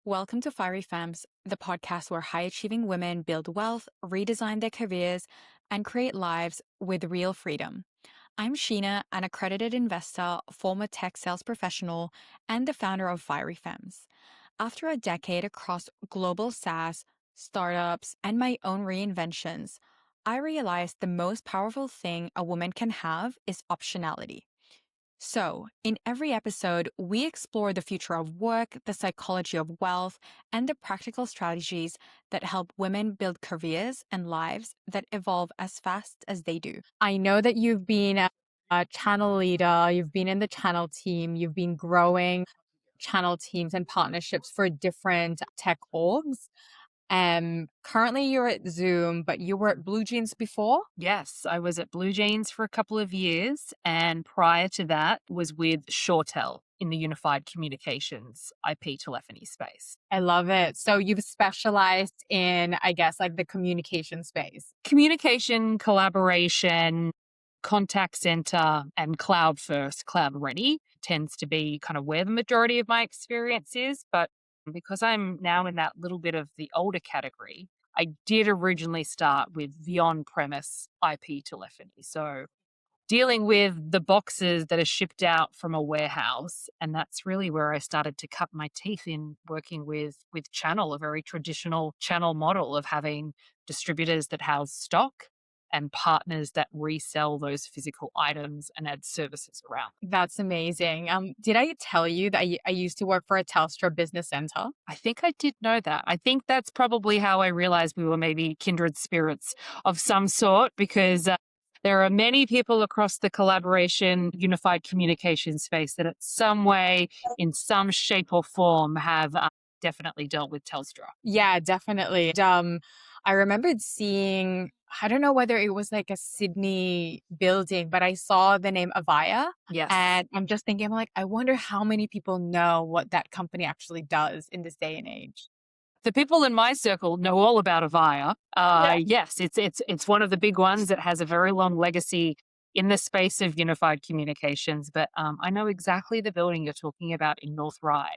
Welcome to Fiery Femmes, the podcast where high achieving women build wealth, redesign their careers, and create lives with real freedom. I'm Sheena, an accredited investor, former tech sales professional, and the founder of Fiery Femmes. After a decade across global SaaS, startups, and my own reinventions, I realized the most powerful thing a woman can have is optionality. So, in every episode, we explore the future of work, the psychology of wealth, and the practical strategies that help women build careers and lives that evolve as fast as they do. I know that you've been a channel leader, you've been in the channel team, you've been growing channel teams and partnerships for different tech orgs. Currently you're at Zoom, but you were at Blue Jeans before? Yes, I was at Blue Jeans for a couple of years, and prior to that was with Shortel in the unified communications IP telephony space. I love it. So you've specialized in, I guess, like the communication space. Communication, collaboration, contact center, and cloud first, cloud ready tends to be kind of where the majority of my experience is. But because I'm now in that little bit of the older category, I did originally start with the on premise IP telephony. So dealing with the boxes that are shipped out from a warehouse. And that's really where I started to cut my teeth in working with channel, a very traditional channel model of having distributors that house stock and partners that resell those physical items and add services around. That's amazing. Did I tell you that I used to work for a Telstra business center? I think I did know that. I think that's probably how I realized we were maybe kindred spirits of some sort because there are many people across the collaboration, unified communication space that, at some way, in some shape or form, have definitely dealt with Telstra. Yeah, definitely. I remembered seeing, I don't know whether it was like a Sydney building, but I saw the name Avaya. Yes. And I'm just thinking, I'm like, I wonder how many people know what that company actually does in this day and age. The people in my circle know all about Avaya. Yeah. Yes, it's one of the big ones that has a very long legacy in the space of unified communications. But I know exactly the building you're talking about in North Ryde.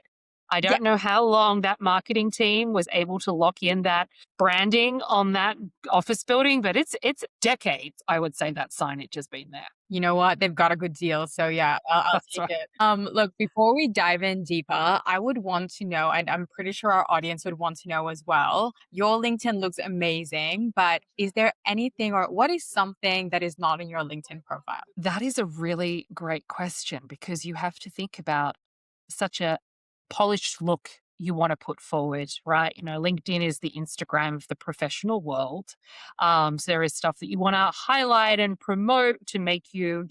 I Yeah. don't know how long that marketing team was able to lock in that branding on that office building, but it's decades. I would say that signage has been there. You know what? They've got a good deal. So yeah, I'll That's take right. it. Look, before we dive in deeper, I would want to know, and I'm pretty sure our audience would want to know as well. Your LinkedIn looks amazing, but is there anything or what is something that is not in your LinkedIn profile? That is a really great question because you have to think about such a polished look you want to put forward, right? You know, LinkedIn is the Instagram of the professional world. So there is stuff that you want to highlight and promote to make you,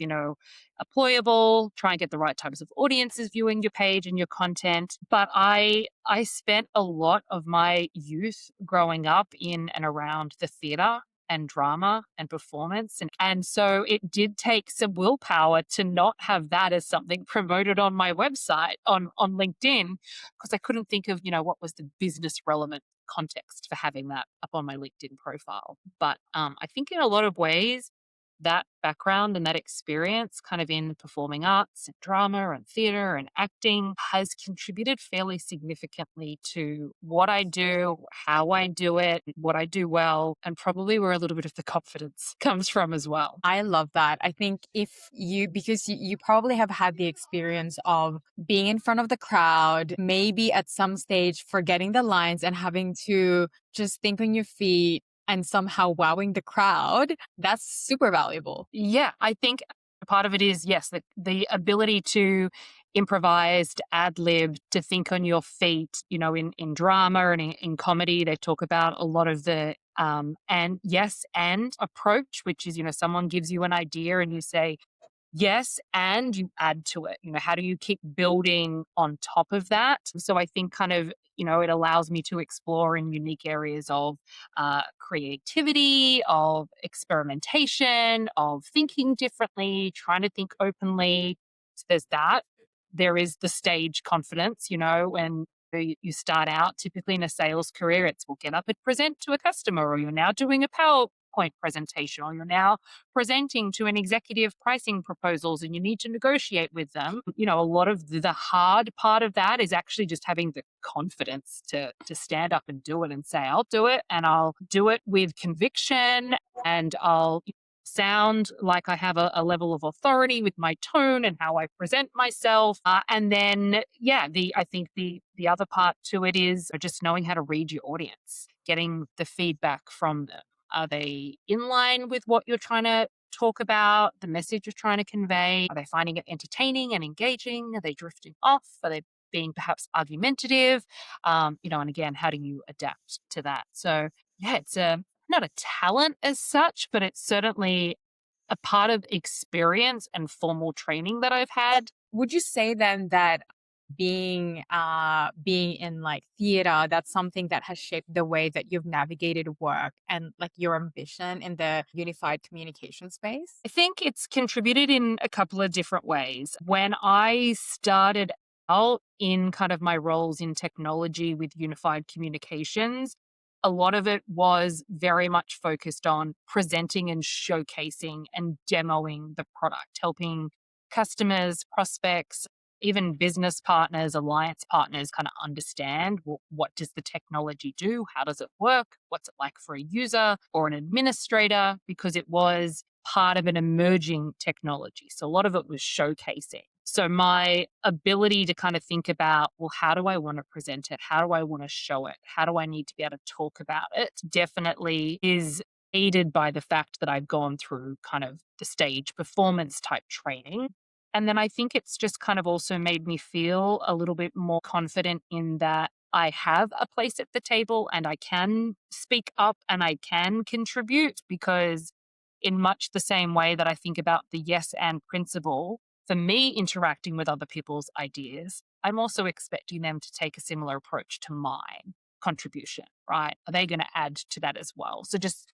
employable, try and get the right types of audiences viewing your page and your content. But I spent a lot of my youth growing up in and around the theater and drama and performance. And so it did take some willpower to not have that as something promoted on my website on LinkedIn, because I couldn't think of, what was the business relevant context for having that up on my LinkedIn profile. But I think in a lot of ways, that background and that experience kind of in performing arts and drama and theater and acting has contributed fairly significantly to what I do, how I do it, what I do well, and probably where a little bit of the confidence comes from as well. I love that. I think because you probably have had the experience of being in front of the crowd, maybe at some stage forgetting the lines and having to just think on your feet and somehow wowing the crowd, that's super valuable. Yeah, I think part of it is, yes, the ability to improvise, to ad lib, to think on your feet. In drama and in comedy, they talk about a lot of the and approach, which is, someone gives you an idea and you say, yes, and you add to it. How do you keep building on top of that? So I think kind of, it allows me to explore in unique areas of creativity, of experimentation, of thinking differently, trying to think openly. So there's that. There is the stage confidence, when you start out typically in a sales career, it's, well, get up and present to a customer, or you're now doing a PowerPoint presentation, or you're now presenting to an executive pricing proposals and you need to negotiate with them. A lot of the hard part of that is actually just having the confidence to stand up and do it and say, I'll do it, and I'll do it with conviction, and I'll sound like I have a level of authority with my tone and how I present myself. And then, yeah, I think the other part to it is just knowing how to read your audience, getting the feedback from them. Are they in line with what you're trying to talk about, the message you're trying to convey? Are they finding it entertaining and engaging? Are they drifting off? Are they being perhaps argumentative? And again, how do you adapt to that? So, yeah, it's not a talent as such, but it's certainly a part of experience and formal training that I've had. Would you say then that being in like theater, that's something that has shaped the way that you've navigated work and like your ambition in the unified communication space? I think it's contributed in a couple of different ways. When I started out in kind of my roles in technology with unified communications, a lot of it was very much focused on presenting and showcasing and demoing the product, helping customers, prospects, even business partners, alliance partners kind of understand what does the technology do? How does it work? What's it like for a user or an administrator? Because it was part of an emerging technology. So a lot of it was showcasing. So my ability to kind of think about, well, how do I want to present it? How do I want to show it? How do I need to be able to talk about it? Definitely is aided by the fact that I've gone through kind of the stage performance type training. And then I think it's just kind of also made me feel a little bit more confident in that I have a place at the table and I can speak up and I can contribute, because in much the same way that I think about the yes and principle, for me interacting with other people's ideas, I'm also expecting them to take a similar approach to mine contribution, right? Are they going to add to that as well? So just,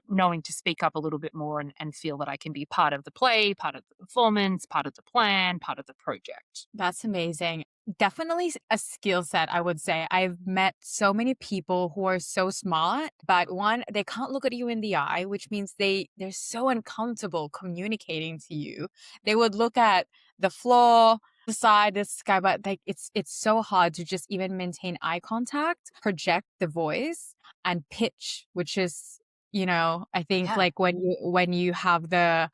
knowing to speak up a little bit more and feel that I can be part of the play, part of the performance, part of the plan, part of the project. That's amazing. Definitely a skill set, I would say. I've met so many people who are so smart, but one, they can't look at you in the eye, which means they're so uncomfortable communicating to you. They would look at the floor, the side, the sky, but like it's so hard to just even maintain eye contact, project the voice, and pitch, which is, I think Yeah. like when you have that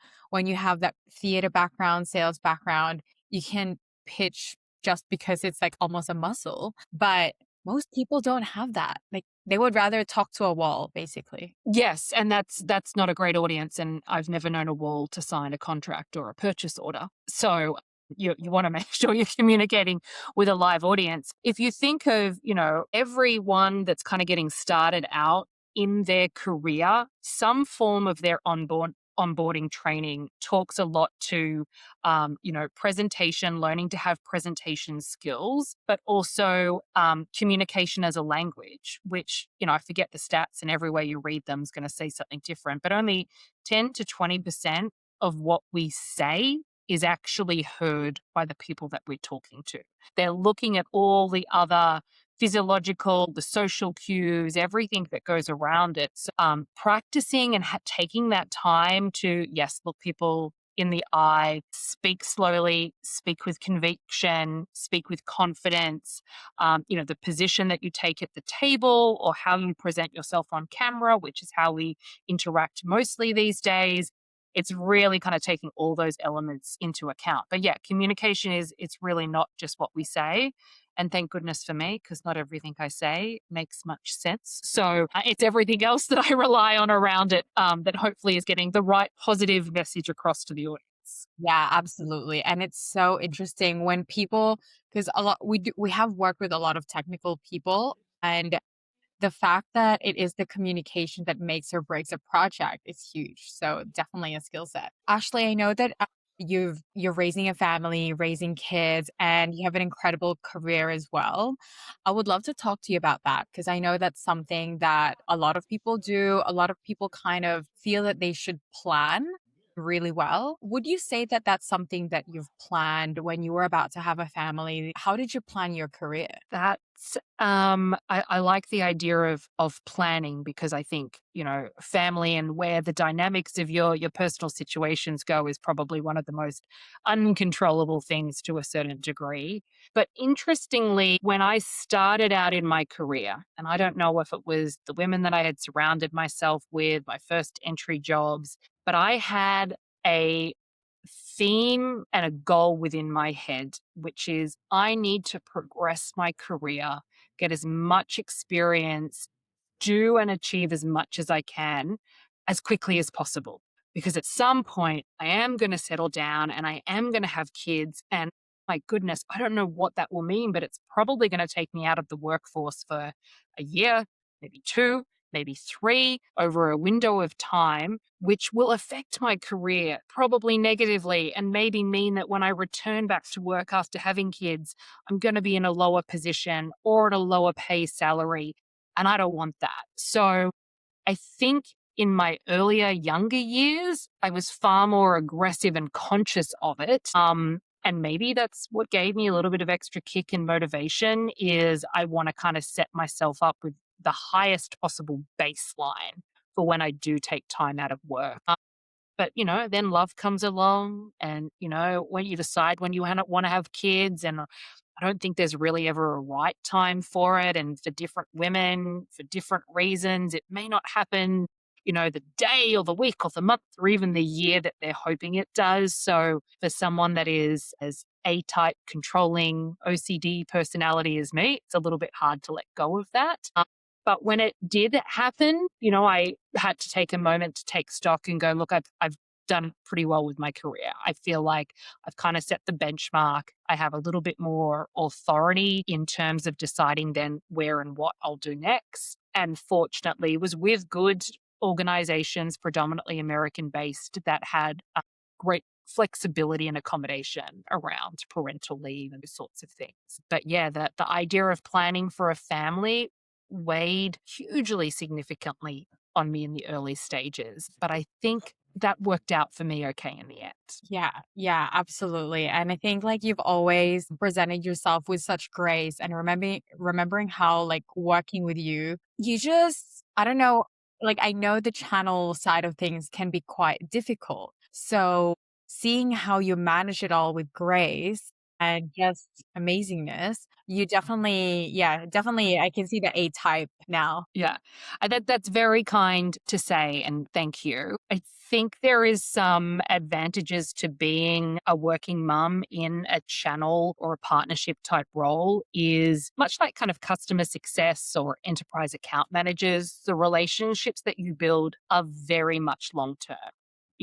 theater background, sales background, you can pitch just because it's like almost a muscle. But most people don't have that. Like they would rather talk to a wall, basically. Yes, and that's not a great audience, and I've never known a wall to sign a contract or a purchase order. So you want to make sure you're communicating with a live audience. If you think of, everyone that's kind of getting started out in their career, some form of their onboarding training talks a lot to presentation, learning to have presentation skills, but also communication as a language, which, I forget the stats, and everywhere you read them is going to say something different, but only 10 to 20% of what we say is actually heard by the people that we're talking to. They're looking at all the other physiological, the social cues, everything that goes around it. So, practicing and taking that time to, yes, look people in the eye, speak slowly, speak with conviction, speak with confidence, the position that you take at the table or how you present yourself on camera, which is how we interact mostly these days. It's really kind of taking all those elements into account. But yeah, communication it's really not just what we say. And thank goodness for me, because not everything I say makes much sense. So it's everything else that I rely on around it, that hopefully is getting the right positive message across to the audience. Yeah, absolutely. And it's so interesting when people, because we have worked with a lot of technical people, and the fact that it is the communication that makes or breaks a project is huge. So definitely a skill set. Ashley, I know that you're raising a family, raising kids, and you have an incredible career as well. I would love to talk to you about that because I know that's something that a lot of people do. A lot of people kind of feel that they should plan really well. Would you say that that's something that you've planned when you were about to have a family? How did you plan your career? That's I like the idea of planning because I think, family and where the dynamics of your personal situations go is probably one of the most uncontrollable things to a certain degree. But interestingly, when I started out in my career, and I don't know if it was the women that I had surrounded myself with, my first entry jobs, but I had a theme and a goal within my head, which is I need to progress my career, get as much experience, do and achieve as much as I can as quickly as possible. Because at some point, I am going to settle down and I am going to have kids. And my goodness, I don't know what that will mean, but it's probably going to take me out of the workforce for a year, maybe two, maybe three over a window of time, which will affect my career probably negatively and maybe mean that when I return back to work after having kids, I'm going to be in a lower position or at a lower pay salary. And I don't want that. So I think in my earlier, younger years, I was far more aggressive and conscious of it. And maybe that's what gave me a little bit of extra kick and motivation is I want to kind of set myself up with the highest possible baseline for when I do take time out of work. But, then love comes along and, when you decide when you want to have kids and I don't think there's really ever a right time for it. And for different women, for different reasons, it may not happen, the day or the week or the month or even the year that they're hoping it does. So for someone that is as A type controlling OCD personality as me, it's a little bit hard to let go of that. But when it did happen, I had to take a moment to take stock and go, look, I've done pretty well with my career. I feel like I've kind of set the benchmark. I have a little bit more authority in terms of deciding then where and what I'll do next. And fortunately, it was with good organizations, predominantly American based, that had great flexibility and accommodation around parental leave and those sorts of things. But yeah, the idea of planning for a family weighed hugely significantly on me in the early stages. But I think that worked out for me okay in the end. Yeah, yeah, absolutely. And I think like you've always presented yourself with such grace and remembering how like working with you, you just I don't know, like I know the channel side of things can be quite difficult. So seeing how you manage it all with grace and just amazingness, you definitely, yeah, definitely I can see the A type now. Yeah, that's very kind to say, and thank you. I think there is some advantages to being a working mum in a channel or a partnership type role is much like kind of customer success or enterprise account managers, the relationships that you build are very much long term.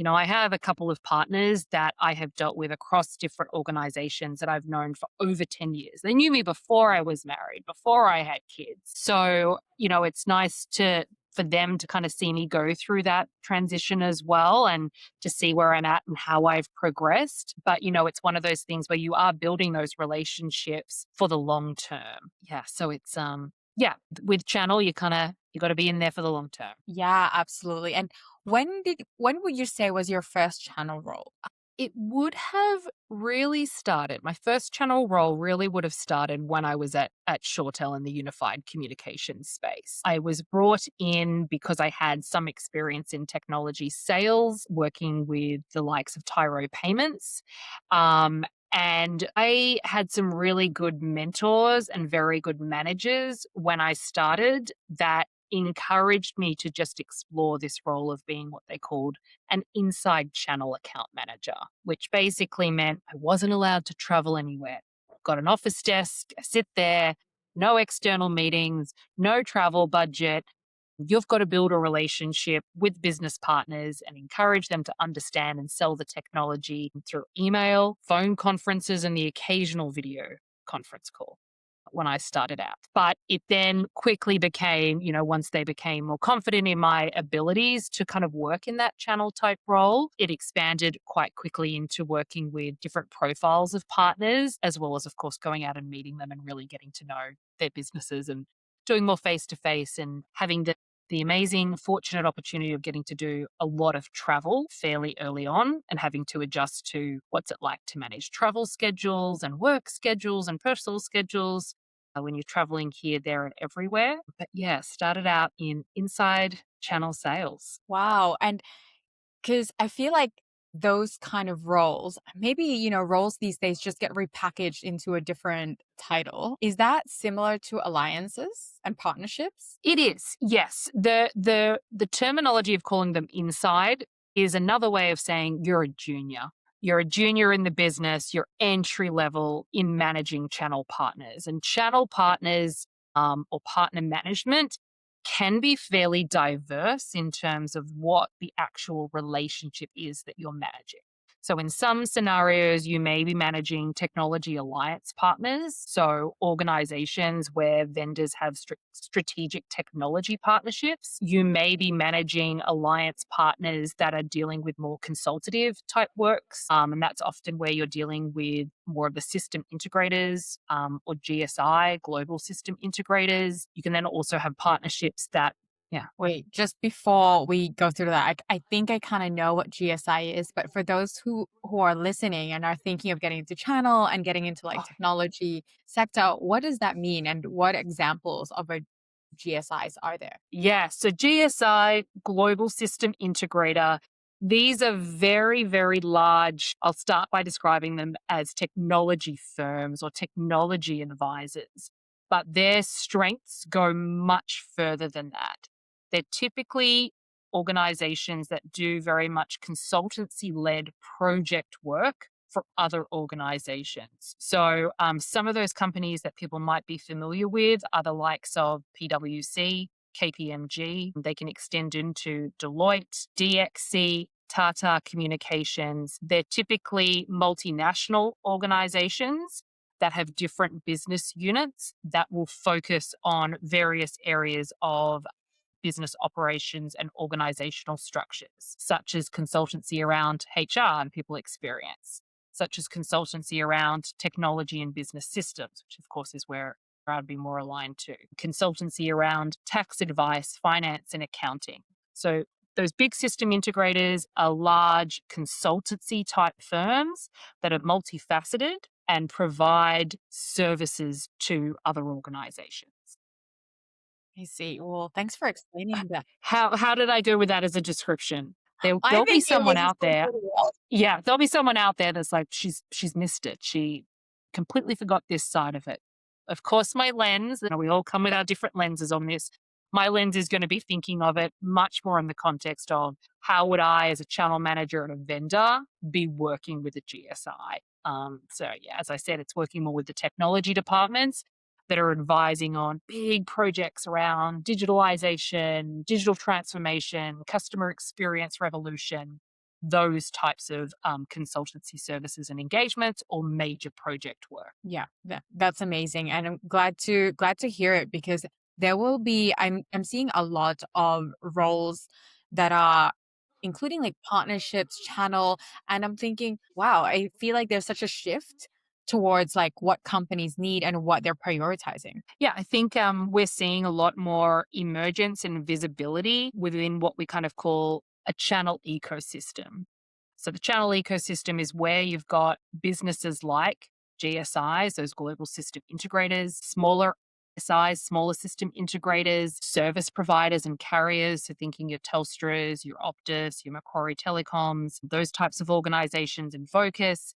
I have a couple of partners that I have dealt with across different organizations that I've known for over 10 years. They knew me before I was married, before I had kids. So, it's nice for them to kind of see me go through that transition as well and to see where I'm at and how I've progressed. But, it's one of those things where you are building those relationships for the long term. Yeah. So it's yeah, with channel, you got to be in there for the long term. Yeah, absolutely. And when would you say was your first channel role? It would have really started my first channel role really would have started when I was at Shortel in the unified communications space. I was brought in because I had some experience in technology sales, working with the likes of Tyro Payments. And I had some really good mentors and very good managers when I started that encouraged me to just explore this role of being what they called an inside channel account manager, which basically meant I wasn't allowed to travel anywhere. Got an office desk, I sit there, no external meetings, no travel budget. You've got to build a relationship with business partners and encourage them to understand and sell the technology through email, phone conferences, and the occasional video conference call when I started out. But it then quickly became, once they became more confident in my abilities to kind of work in that channel type role, it expanded quite quickly into working with different profiles of partners, as well as, of course, going out and meeting them and really getting to know their businesses and doing more face to face and having the the amazing, fortunate opportunity of getting to do a lot of travel fairly early on and having to adjust to what's it like to manage travel schedules and work schedules and personal schedules when you're traveling here, there, and everywhere. But yeah, started out in inside channel sales. Wow. And because I feel like those kind of roles, maybe, roles these days just get repackaged into a different title. Is that similar to alliances and partnerships? It is, yes. The terminology of calling them inside is another way of saying you're a junior. You're a junior in the business, you're entry level in managing channel partners. And channel partners or partner management can be fairly diverse in terms of what the actual relationship is that you're managing. So, in some scenarios, you may be managing technology alliance partners. So, organizations where vendors have strategic technology partnerships. You may be managing alliance partners that are dealing with more consultative type works. And that's often where you're dealing with more of the system integrators or GSI, global system integrators. You can then also have partnerships that, yeah. Wait, just before we go through that, I think I kind of know what GSI is, but for those who are listening and are thinking of getting into channel and getting into like technology sector, what does that mean, and what examples of a GSIs are there? Yeah, so GSI, Global System Integrator, these are very, very large. I'll start by describing them as technology firms or technology advisors, but their strengths go much further than that. They're typically organizations that do very much consultancy led project work for other organizations. So, some of those companies that people might be familiar with are the likes of PwC, KPMG. They can extend into Deloitte, DXC, Tata Communications. They're typically multinational organizations that have different business units that will focus on various areas of business operations and organizational structures, such as consultancy around HR and people experience, such as consultancy around technology and business systems, which of course is where I'd be more aligned to, consultancy around tax advice, finance, and accounting. So those big system integrators are large consultancy type firms that are multifaceted and provide services to other organizations. I see. Well, thanks for explaining that. How did I go with that as a description? I There'll be think it someone was out going there. pretty well. Yeah, there'll be someone out there that's like, she's missed it. She completely forgot this side of it. Of course, my lens, and we all come with our different lenses on this. My lens is going to be thinking of it much more in the context of how would I, as a channel manager and a vendor, be working with a GSI. So yeah, as I said, it's working more with the technology departments that are advising on big projects around digitalization, digital transformation, customer experience revolution, those types of consultancy services and engagements or major project work. Yeah, that's amazing, and I'm glad to hear it, because there will be I'm seeing a lot of roles that are including like partnerships, channel, and I'm thinking, wow, I feel like there's such a shift towards like what companies need and what they're prioritizing. Yeah, I think we're seeing a lot more emergence and visibility within what we kind of call a channel ecosystem. So the channel ecosystem is where you've got businesses like GSIs, those global system integrators, smaller SIs, smaller system integrators, service providers and carriers. So thinking your Telstras, your Optus, your Macquarie Telecoms, those types of organizations in focus,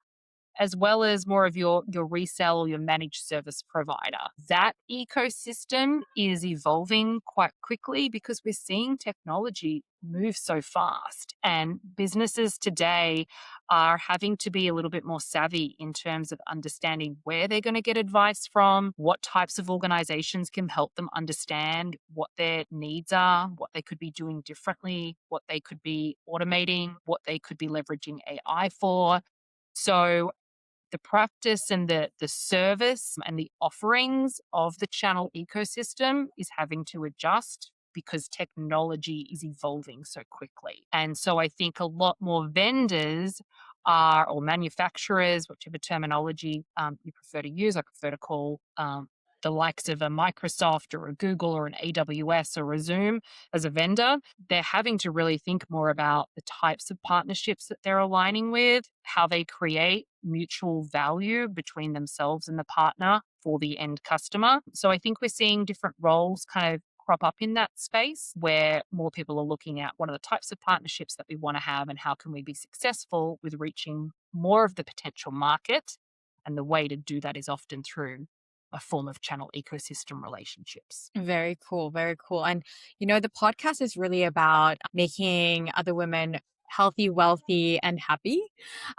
as well as more of your resell or your managed service provider. That ecosystem is evolving quite quickly because we're seeing technology move so fast. And businesses today are having to be a little bit more savvy in terms of understanding where they're going to get advice from, what types of organizations can help them understand what their needs are, what they could be doing differently, what they could be automating, what they could be leveraging AI for. So the practice and the service and the offerings of the channel ecosystem is having to adjust because technology is evolving so quickly. And so I think a lot more vendors or manufacturers, whichever terminology you prefer to use, I prefer to call the likes of a Microsoft or a Google or an AWS or a Zoom as a vendor, they're having to really think more about the types of partnerships that they're aligning with, how they create mutual value between themselves and the partner for the end customer. So I think we're seeing different roles kind of crop up in that space where more people are looking at what are the types of partnerships that we want to have and how can we be successful with reaching more of the potential market. And the way to do that is often through a form of channel ecosystem relationships. Very cool, very cool. And the podcast is really about making other women healthy, wealthy, and happy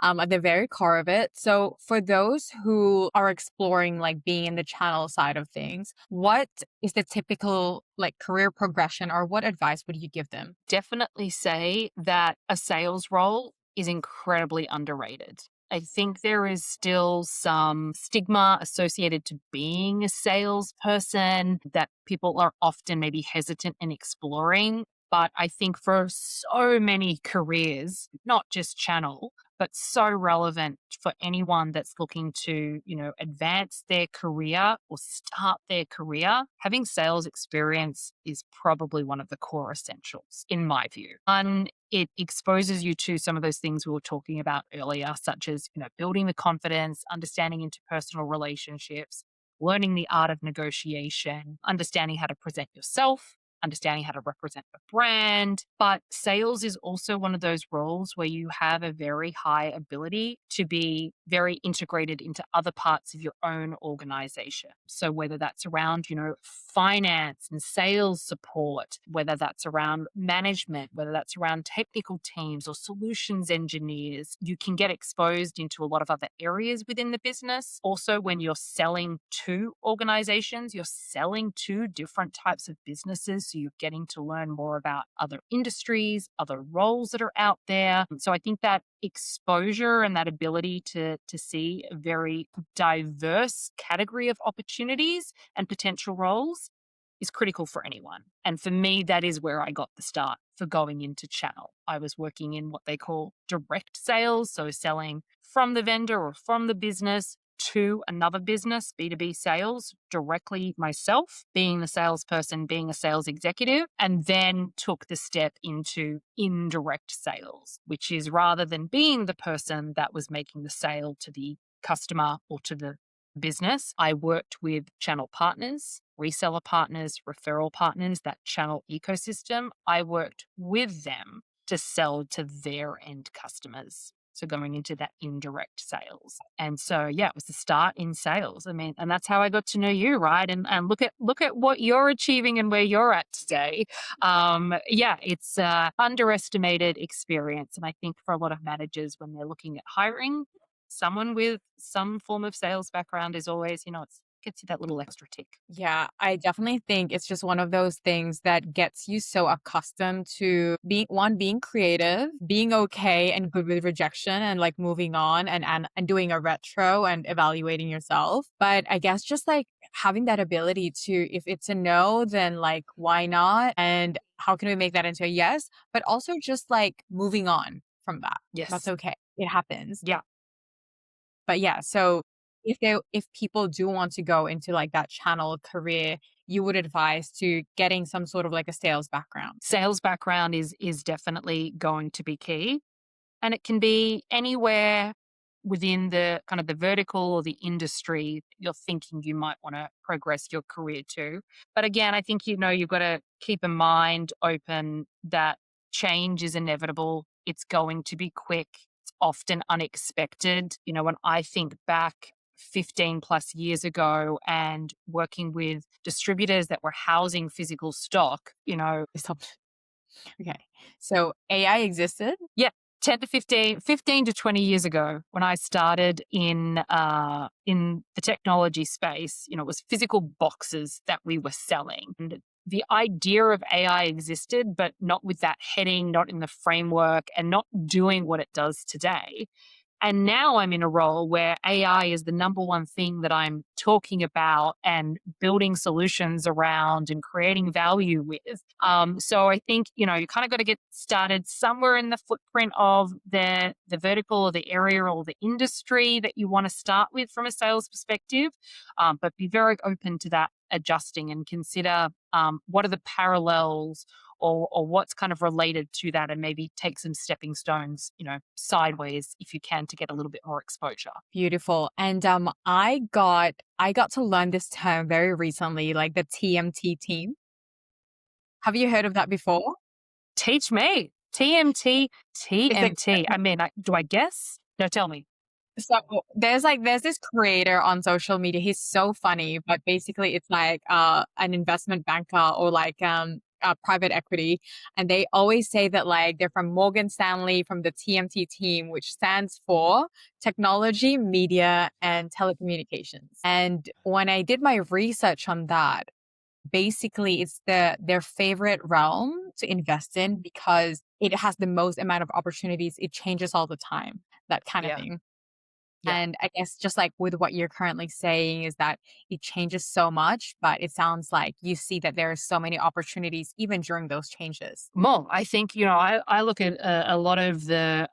at the very core of it. So, for those who are exploring like being in the channel side of things, what is the typical like career progression, or what advice would you give them? Definitely say that a sales role is incredibly underrated. I think there is still some stigma associated to being a salesperson that people are often maybe hesitant in exploring. But I think for so many careers, not just channel, but so relevant for anyone that's looking to, advance their career or start their career, having sales experience is probably one of the core essentials, in my view. And it exposes you to some of those things we were talking about earlier, such as, building the confidence, understanding interpersonal relationships, learning the art of negotiation, understanding how to present yourself, understanding how to represent a brand. But sales is also one of those roles where you have a very high ability to be very integrated into other parts of your own organization. So whether that's around, finance and sales support, whether that's around management, whether that's around technical teams or solutions engineers, you can get exposed into a lot of other areas within the business. Also, when you're selling to organizations, you're selling to different types of businesses. So you're getting to learn more about other industries, other roles that are out there. So I think that exposure and that ability to see a very diverse category of opportunities and potential roles is critical for anyone. And for me, that is where I got the start for going into channel. I was working in what they call direct sales, so selling from the vendor or from the business to another business, B2B sales, directly myself, being the salesperson, being a sales executive, and then took the step into indirect sales, which is rather than being the person that was making the sale to the customer or to the business, I worked with channel partners, reseller partners, referral partners, that channel ecosystem. I worked with them to sell to their end customers. So going into that indirect sales. And so yeah, it was the start in sales. I mean, and that's how I got to know you, right? And look at what you're achieving and where you're at today. Yeah, it's underestimated experience. And I think for a lot of managers when they're looking at hiring, someone with some form of sales background is always, it gets you that little extra tick. Yeah, I definitely think it's just one of those things that gets you so accustomed to being creative, being okay and good with rejection and like moving on and doing a retro and evaluating yourself. But I guess just like having that ability to, if it's a no, then like why not? And how can we make that into a yes? But also just like moving on from that. That's Yes. okay. It happens. Yeah. But yeah, so if people do want to go into like that channel career, you would advise to getting some sort of like a sales background. Sales background is definitely going to be key. And it can be anywhere within the kind of the vertical or the industry you're thinking you might want to progress your career to. But again, I think, you've got to keep a mind open that change is inevitable. It's going to be quick. It's often unexpected. When I think back 15 plus years ago and working with distributors that were housing physical stock, Stop. Okay. So AI existed. yeah, 10 to 15 to 20 years ago when I started in the technology space, it was physical boxes that we were selling. And the idea of AI existed, but not with that heading, not in the framework, and not doing what it does today. And now I'm in a role where AI is the number one thing that I'm talking about and building solutions around and creating value with. So I think, you kind of got to get started somewhere in the footprint of the vertical or the area or the industry that you want to start with from a sales perspective. But be very open to that adjusting and consider what are the parallels or what's kind of related to that, and maybe take some stepping stones, sideways if you can, to get a little bit more exposure. Beautiful. And I got to learn this term very recently, like the TMT team. Have you heard of that before? Teach me. TMT, It's like TMT. I mean, do I guess? No, tell me. so there's this creator on social media. He's so funny, but basically it's like an investment banker or like private equity, and they always say that like they're from Morgan Stanley from the TMT team, which stands for technology, media, and telecommunications. And when I did my research on that, basically it's their favorite realm to invest in because it has the most amount of opportunities. It changes all the time, that kind of Yeah. thing. Yeah. And I guess just like with what you're currently saying is that it changes so much, but it sounds like you see that there are so many opportunities even during those changes. More. I think, I look at a lot of the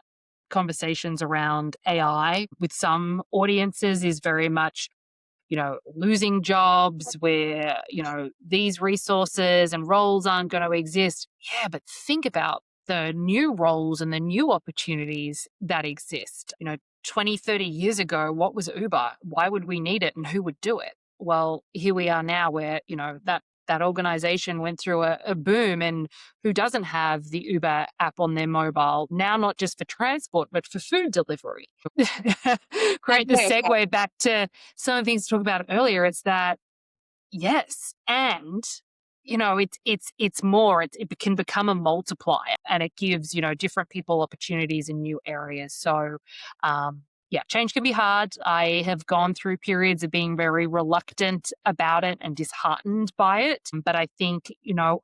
conversations around AI with some audiences is very much, losing jobs where, these resources and roles aren't going to exist. Yeah, but think about the new roles and the new opportunities that exist. 20, 30 years ago, what was Uber? Why would we need it and who would do it? Well, here we are now where, that organization went through a boom, and who doesn't have the Uber app on their mobile now, not just for transport, but for food delivery. Great. The Okay, okay. segue back to some of the things to talk about earlier. It's that, yes, and it's more. It can become a multiplier, and it gives different people opportunities in new areas. So, yeah, change can be hard. I have gone through periods of being very reluctant about it and disheartened by it. But I think,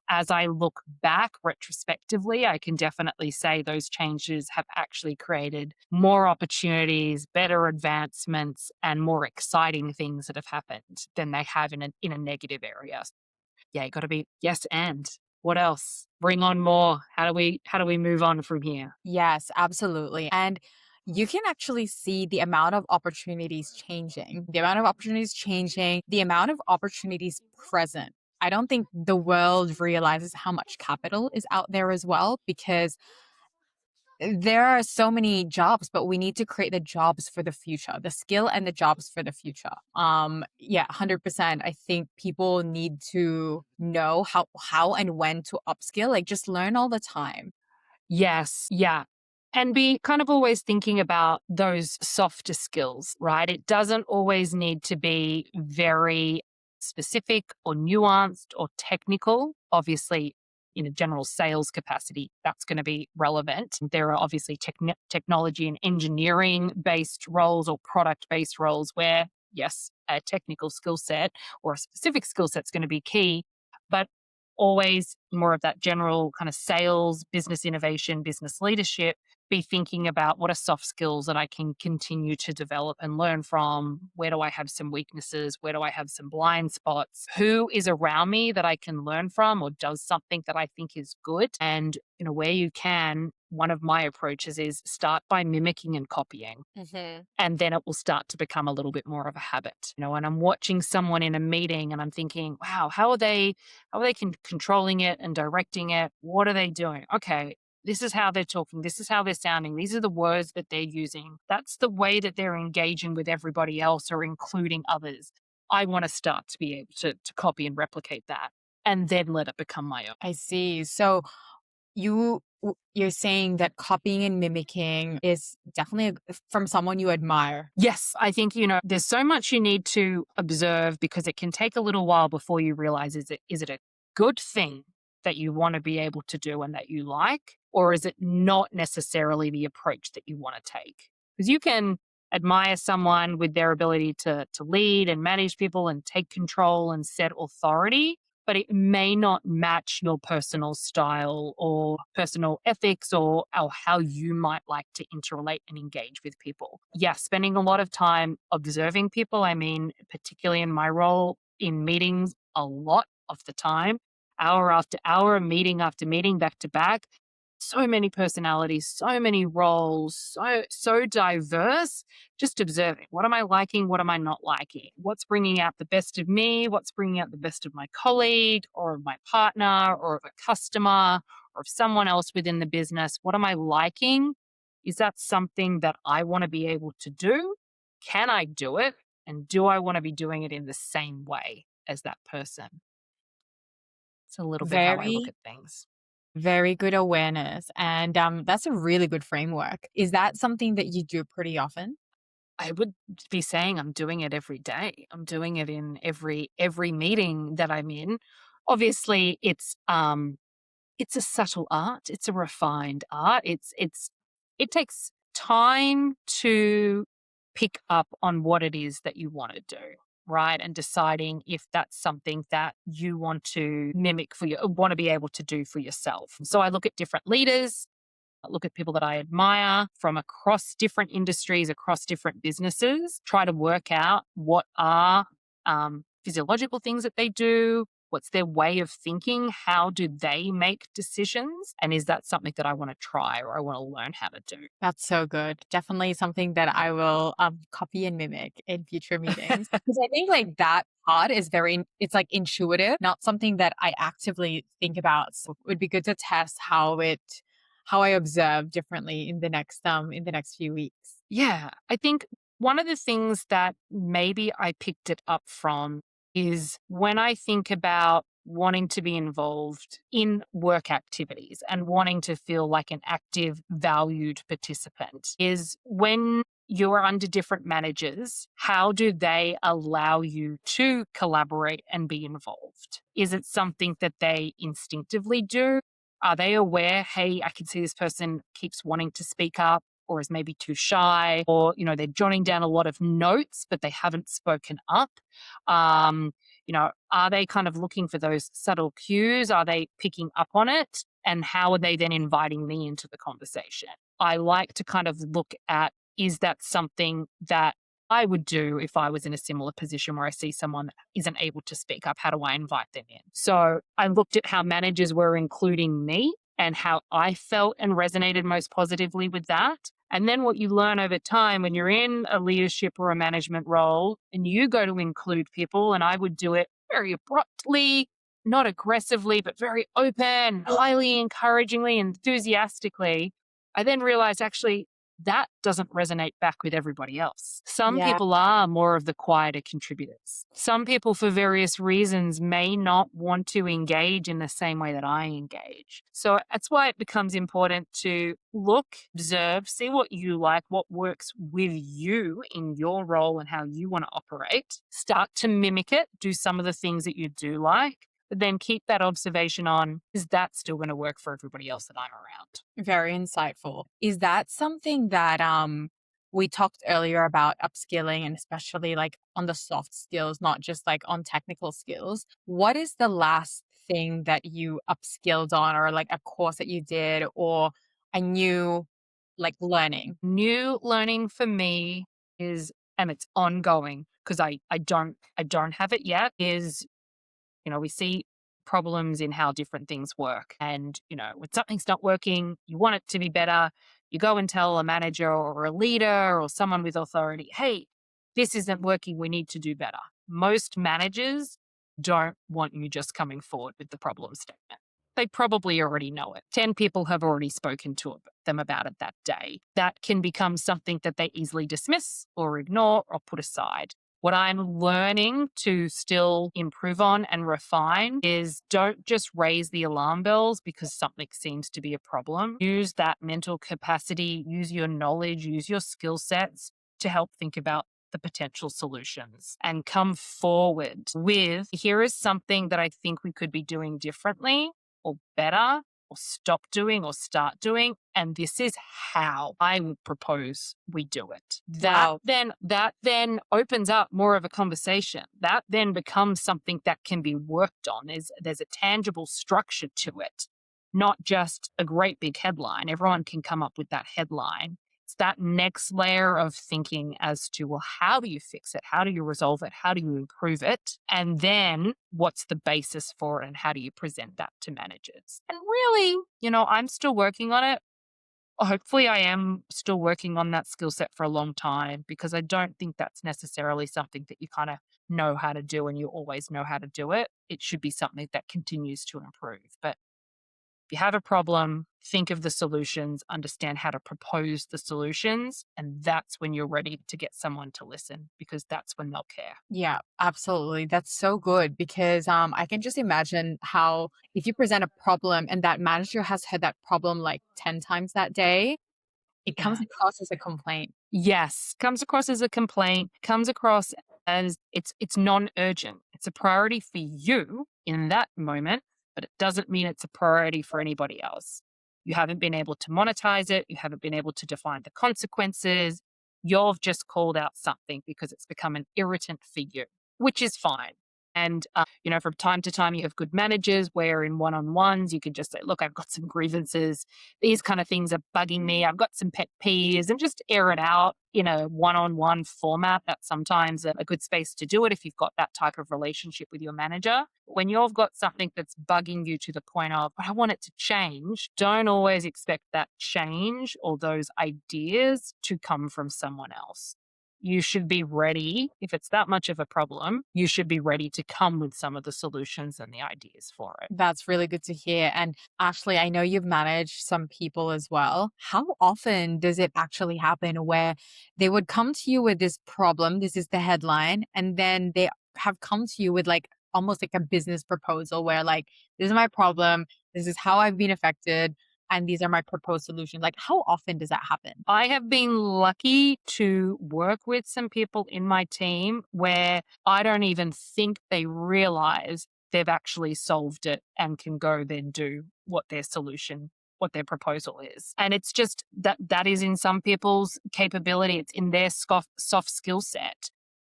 as I look back retrospectively, I can definitely say those changes have actually created more opportunities, better advancements, and more exciting things that have happened than they have in a negative area. Yeah, you got to be yes and. What else? Bring on more. How do we move on from here? Yes, absolutely. And you can actually see the amount of opportunities changing, the amount of opportunities present. I don't think the world realizes how much capital is out there as well because there are so many jobs, but we need to create the jobs for the future, the skill and the jobs for the future. Yeah, 100%. I think people need to know how and when to upskill, like just learn all the time. Yes, yeah. And be kind of always thinking about those softer skills, right? It doesn't always need to be very specific or nuanced or technical. Obviously, in a general sales capacity, that's going to be relevant. There are obviously technology and engineering based roles or product based roles where, yes, a technical skill set or a specific skill set is going to be key. But always more of that general kind of sales, business innovation, business leadership, be thinking about what are soft skills that I can continue to develop and learn from. Where do I have some weaknesses? Where do I have some blind spots? Who is around me that I can learn from or does something that I think is good? And, where you can, one of my approaches is start by mimicking and copying, Hmm. and then it will start to become a little bit more of a habit. And I'm watching someone in a meeting and I'm thinking, wow, how are they controlling it and directing it? What are they doing? Okay, this is how they're talking, this is how they're sounding, these are the words that they're using, that's the way that they're engaging with everybody else or including others. I want to start to be able to copy and replicate that, and then let it become my own. I see. So you're saying that copying and mimicking is definitely from someone you admire. Yes, I think, there's so much you need to observe because it can take a little while before you realize, is it a good thing that you want to be able to do and that you like, or is it not necessarily the approach that you want to take? Because you can admire someone with their ability to lead and manage people and take control and set authority. but it may not match your personal style or personal ethics or how you might like to interrelate and engage with people. Yeah, spending a lot of time observing people. I mean, particularly in my role in meetings, a lot of the time, hour after hour, meeting after meeting, back to back. So many personalities, so many roles, so diverse. Just observing, what am I liking, what am I not liking, what's bringing out the best of me, what's bringing out the best of my colleague or of my partner or of a customer or of someone else within the business. What am I liking? Is that something that I want to be able to do? Can I do it? And do I want to be doing it in the same way as that person? It's a little bit how I look Very, at things. very good awareness. And that's a really good framework. Is that something that you do pretty often? I would be saying I'm doing it every day. I'm doing it in every meeting that I'm in. Obviously, it's a subtle art. It's a refined art. It takes time to pick up on what it is that you want to do, right? And deciding if that's something that you want to mimic for you, want to be able to do for yourself. So I look at different leaders, look at people that I admire from across different industries, across different businesses, try to work out what are physiological things that they do, what's their way of thinking, how do they make decisions, and is that something that I want to try or I want to learn how to do? That's so good. Definitely something that I will copy and mimic in future meetings. Because I think like that part is it's like intuitive, not something that I actively think about. So it would be good to test how I observe differently in the next few weeks. Yeah, I think one of the things that maybe I picked it up from is when I think about wanting to be involved in work activities and wanting to feel like an active, valued participant, is when you're under different managers, how do they allow you to collaborate and be involved? Is it something that they instinctively do? Are they aware, hey, I can see this person keeps wanting to speak up or is maybe too shy, or they're jotting down a lot of notes but they haven't spoken up? um are they kind of looking for those subtle cues? Are they picking up on it, and how are they then inviting me into the conversation? I like to kind of look at, is that something that I would do if I was in a similar position where I see someone that isn't able to speak up? How do I invite them in? So I looked at how managers were including me and how I felt and resonated most positively with that. And then what you learn over time when you're in a leadership or a management role and you go to include people, and I would do it very abruptly, not aggressively, but very open, highly encouragingly, enthusiastically. I then realized actually that doesn't resonate back with everybody else. Some Yeah. people are more of the quieter contributors. Some people, for various reasons, may not want to engage in the same way that I engage. So that's why it becomes important to look, observe, see what you like, what works with you in your role and how you want to operate. Start to mimic it, do some of the things that you do like, but then keep that observation on, is that still going to work for everybody else that I'm around? Very insightful. Is that something that we talked earlier about upskilling, and especially like on the soft skills, not just like on technical skills? What is the last thing that you upskilled on, or like a course that you did, or a new like learning? New learning for me is, and it's ongoing because I don't have it yet, is we see problems in how different things work. And, when something's not working, you want it to be better. You go and tell a manager or a leader or someone with authority, hey, this isn't working. We need to do better. Most managers don't want you just coming forward with the problem statement. They probably already know it. 10 people have already spoken to them about it that day. That can become something that they easily dismiss or ignore or put aside. What I'm learning to still improve on and refine is, don't just raise the alarm bells because something seems to be a problem. Use that mental capacity, use your knowledge, use your skill sets to help think about the potential solutions and come forward with, here is something that I think we could be doing differently or better. or stop doing or start doing, and this is how I would propose we do it. Wow. That then opens up more of a conversation. That then becomes something that can be worked on. There's a tangible structure to it, not just a great big headline. Everyone can come up with that headline. It's that next layer of thinking as to, well, how do you fix it? How do you resolve it? How do you improve it? And then what's the basis for it and how do you present that to managers? And really, I'm still working on it. Hopefully, I am still working on that skill set for a long time because I don't think that's necessarily something that you kind of know how to do and you always know how to do it. It should be something that continues to improve. But if you have a problem, think of the solutions, understand how to propose the solutions, and that's when you're ready to get someone to listen because that's when they'll care. Yeah, absolutely. That's so good because I can just imagine how if you present a problem and that manager has had that problem like 10 times that day, it comes Yeah. across as a complaint. Yes, comes across as a complaint, comes across as it's non-urgent. It's a priority for you in that moment, but it doesn't mean it's a priority for anybody else. You haven't been able to monetize it, you haven't been able to define the consequences. You've just called out something because it's become an irritant for you, which is fine. And from time to time, you have good managers where in one-on-ones you can just say, "Look, I've got some grievances, these kind of things are bugging me. I've got some pet peeves," and just air it out in a one on one format. That's sometimes a good space to do it if you've got that type of relationship with your manager. When you've got something that's bugging you to the point of, "I want it to change," don't always expect that change or those ideas to come from someone else. You should be ready. If it's that much of a problem, you should be ready to come with some of the solutions and the ideas for it. That's really good to hear. And Ashley, I know you've managed some people as well. How often does it actually happen where they would come to you with this problem? This is the headline. And then they have come to you with like almost like a business proposal where, like, this is my problem. This is how I've been affected. And these are my proposed solutions. Like, how often does that happen? I have been lucky to work with some people in my team where I don't even think they realize they've actually solved it and can go then do what their solution, what their proposal is. And it's just that is in some people's capability, it's in their soft skill set.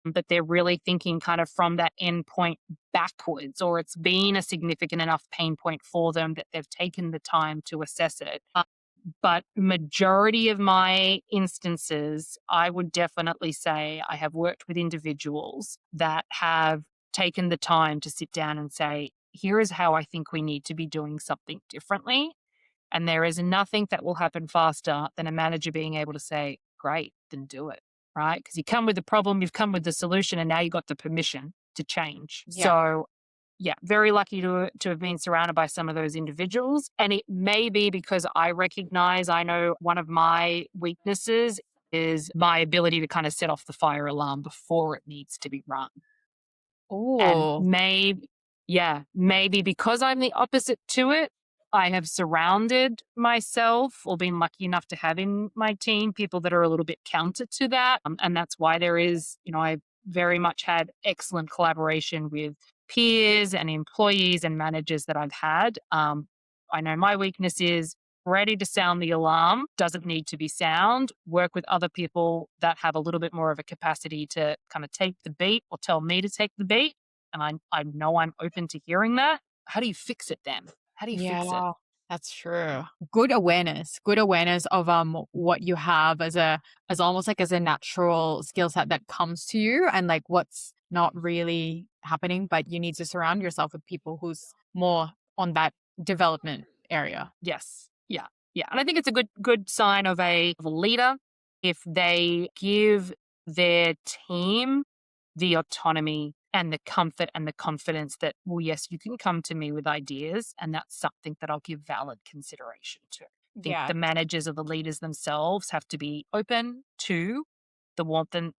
But they're really thinking kind of from that end point backwards, or it's been a significant enough pain point for them that they've taken the time to assess it. But majority of my instances, I would definitely say I have worked with individuals that have taken the time to sit down and say, here is how I think we need to be doing something differently. And there is nothing that will happen faster than a manager being able to say, great, then do it. Right. Because you come with the problem, you've come with the solution, and now you've got the permission to change. Yeah. So yeah, very lucky to have been surrounded by some of those individuals. And it may be because I know one of my weaknesses is my ability to kind of set off the fire alarm before it needs to be run. And Oh, maybe because I'm the opposite to it, I have surrounded myself or been lucky enough to have in my team people that are a little bit counter to that. And that's why I've very much had excellent collaboration with peers and employees and managers that I've had. I know my weakness is ready to sound the alarm, doesn't need to be sound, work with other people that have a little bit more of a capacity to kind of take the beat or tell me to take the beat. And I know I'm open to hearing that. How do you fix it then? How do you fix it? yeah, that's true. Good awareness of what you have as as almost like as a natural skill set that comes to you and like what's not really happening, but you need to surround yourself with people who's more on that development area. Yes. Yeah. Yeah. And I think it's a good sign of a leader if they give their team the autonomy and the comfort and the confidence that, well, yes, you can come to me with ideas, and that's something that I'll give valid consideration to. I think Yeah. the managers or the leaders themselves have to be open to the warmth and,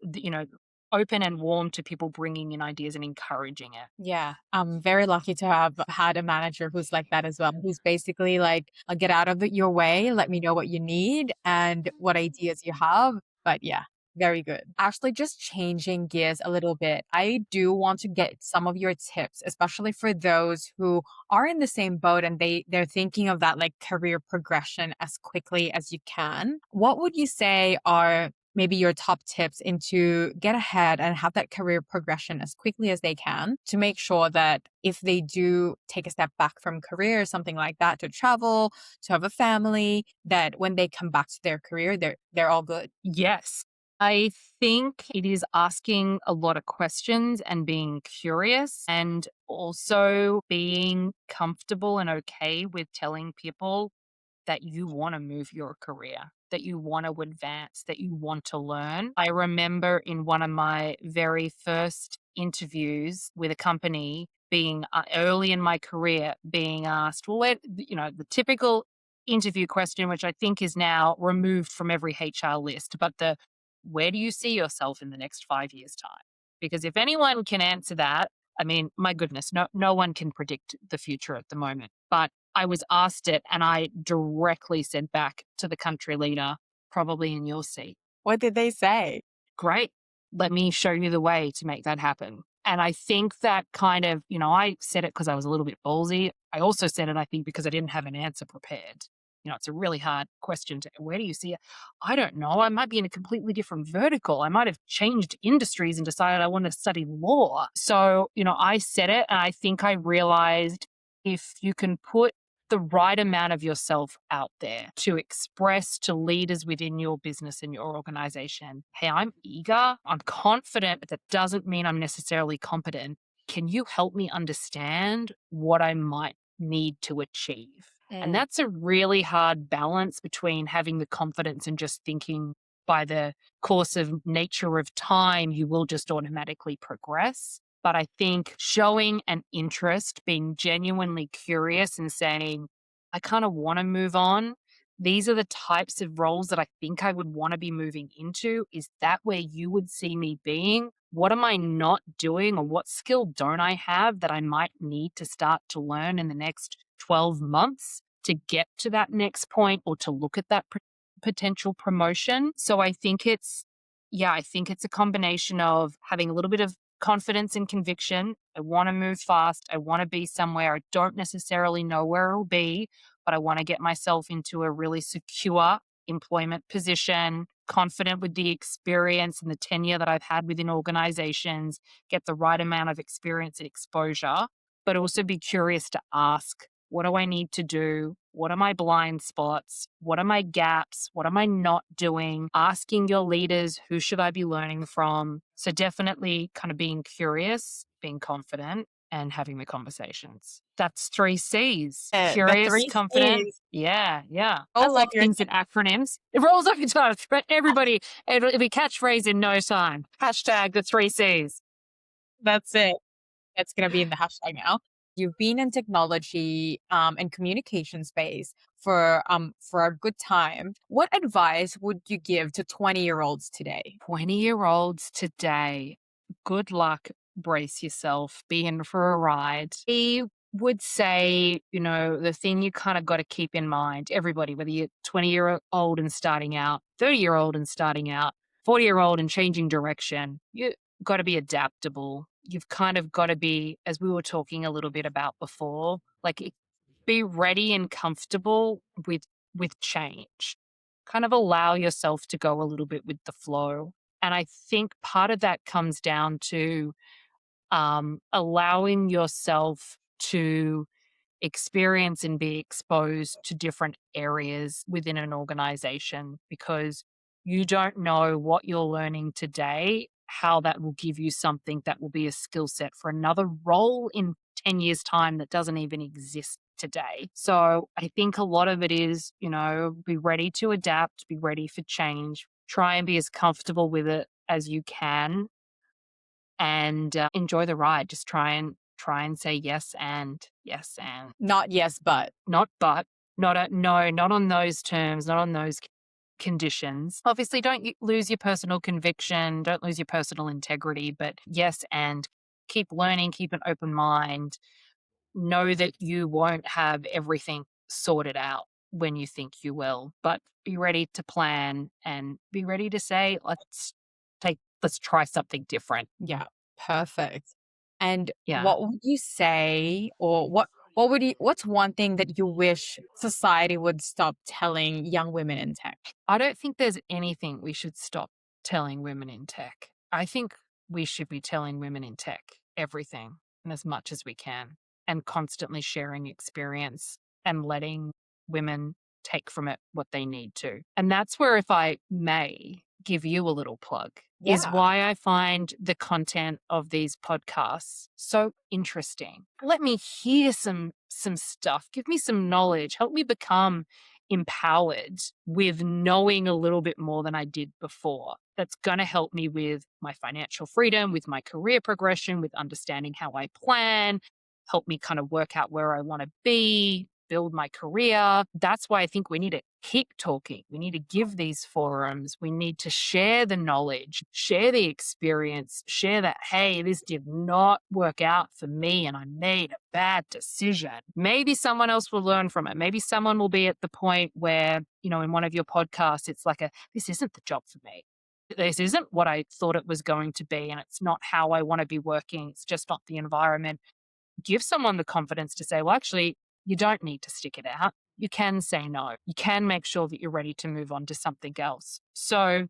open and warm to people bringing in ideas and encouraging it. Yeah, I'm very lucky to have had a manager who's like that as well, who's basically like, get out of your way, let me know what you need and what ideas you have. But yeah, Very good. Actually, just changing gears a little bit, I do want to get some of your tips, especially for those who are in the same boat and they're thinking of that like career progression as quickly as you can. What would you say are maybe your top tips into get ahead and have that career progression as quickly as they can to make sure that if they do take a step back from career or something like that to travel, to have a family, that when they come back to their career, they're all good. Yes. I think it is asking a lot of questions and being curious and also being comfortable and okay with telling people that you want to move your career, that you want to advance, that you want to learn. I remember in one of my very first interviews with a company being early in my career being asked, well, the typical interview question, which I think is now removed from every HR list, but where do you see yourself in the next 5 years' time? Because if anyone can answer that, I mean, my goodness, no one can predict the future at the moment. But I was asked it and I directly said back to the country leader, probably in your seat. What did they say? Great. Let me show you the way to make that happen. And I think that kind of, I said it because I was a little bit ballsy. I also said it, I think, because I didn't have an answer prepared. It's a really hard question to where do you see it? I don't know. I might be in a completely different vertical. I might have changed industries and decided I want to study law. So, I said it and I think I realized if you can put the right amount of yourself out there to express to leaders within your business and your organization, hey, I'm eager, I'm confident, but that doesn't mean I'm necessarily competent. Can you help me understand what I might need to achieve? And Mm. that's a really hard balance between having the confidence and just thinking by the course of nature of time, you will just automatically progress. But I think showing an interest, being genuinely curious and saying, I kind of want to move on. These are the types of roles that I think I would want to be moving into. Is that where you would see me being? What am I not doing, or what skill don't I have that I might need to start to learn in the next 12 months to get to that next point or to look at that potential promotion? So I think it's a combination of having a little bit of confidence and conviction. I want to move fast. I want to be somewhere. I don't necessarily know where it'll be, but I want to get myself into a really secure employment position, confident with the experience and the tenure that I've had within organizations, get the right amount of experience and exposure, but also be curious to ask, what do I need to do? What are my blind spots? What are my gaps? What am I not doing? Asking your leaders, who should I be learning from? So definitely kind of being curious, being confident, and having the conversations. That's 3 C's. The Curious, three confident. C's Yeah, yeah. I rolls love off your things in acronyms. It rolls off your tongue. But everybody, it'll be catchphrase in no time. Hashtag the 3 C's. That's it. It's going to be in the hashtag now. You've been in technology and communication space for a good time. What advice would you give to 20-year-olds today? 20-year-olds today, good luck, brace yourself, be in for a ride. He would say, the thing you kind of got to keep in mind, everybody, whether you're 20-year-old and starting out, 30-year-old and starting out, 40-year-old and changing direction, you got to be adaptable. You've kind of got to be, as we were talking a little bit about before, like be ready and comfortable with change. Kind of allow yourself to go a little bit with the flow. And I think part of that comes down to allowing yourself to experience and be exposed to different areas within an organization, because you don't know what you're learning today, how that will give you something that will be a skill set for another role in 10 years' time that doesn't even exist today. So I think a lot of it is, be ready to adapt, be ready for change, try and be as comfortable with it as you can, and enjoy the ride. Just try and say yes and Not yes, but. not but, not a no, not on those terms, not on those conditions. Obviously, don't lose your personal conviction, don't lose your personal integrity, but yes, and keep learning, keep an open mind. Know that you won't have everything sorted out when you think you will, but be ready to plan and be ready to say, let's try something different. Yeah, perfect. And Yeah. what would you say, or what's one thing that you wish society would stop telling young women in tech? I don't think there's anything we should stop telling women in tech. I think we should be telling women in tech everything and as much as we can, and constantly sharing experience and letting women take from it what they need to. And that's where, if I may give you a little plug, is Yeah, why I find the content of these podcasts so interesting. Let me hear some stuff, give me some knowledge, help me become empowered with knowing a little bit more than I did before. That's going to help me with my financial freedom, with my career progression, with understanding how I plan, help me kind of work out where I want to be, build my career. That's why I think we need to keep talking. We need to give these forums. We need to share the knowledge, share the experience, share that, hey, this did not work out for me and I made a bad decision. Maybe someone else will learn from it. Maybe someone will be at the point where, in one of your podcasts, it's like this isn't the job for me. This isn't what I thought it was going to be. And it's not how I want to be working. It's just not the environment. Give someone the confidence to say, well, actually, you don't need to stick it out. You can say no. You can make sure that you're ready to move on to something else. So,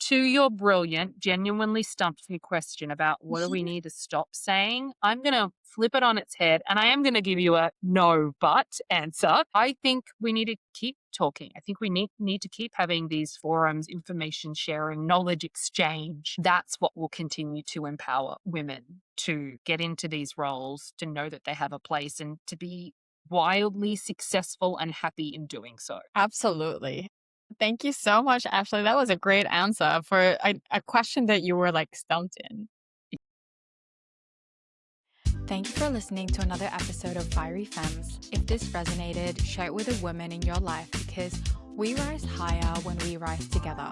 to your brilliant, genuinely stumped me question about what do we need to stop saying, I'm going to flip it on its head and I am going to give you a no but answer. I think we need to keep talking. I think we need to keep having these forums, information sharing, knowledge exchange. That's what will continue to empower women to get into these roles, to know that they have a place and to be wildly successful and happy in doing so. absolutely. Thank you so much, Ashley. That was a great answer for a question that you were like stumped in. Thank you for listening to another episode of Fiery Femmes. If this resonated, share it with a woman in your life because we rise higher when we rise together.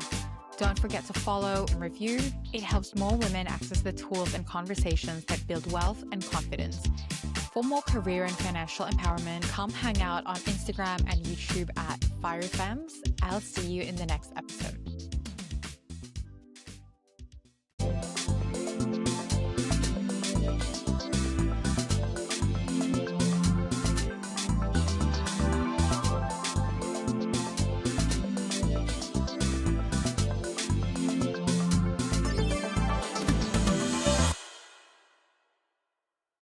Don't forget to follow and review. It helps more women access the tools and conversations that build wealth and confidence. For more career and financial empowerment, come hang out on Instagram and YouTube at Fiery Femmes. I'll see you in the next episode.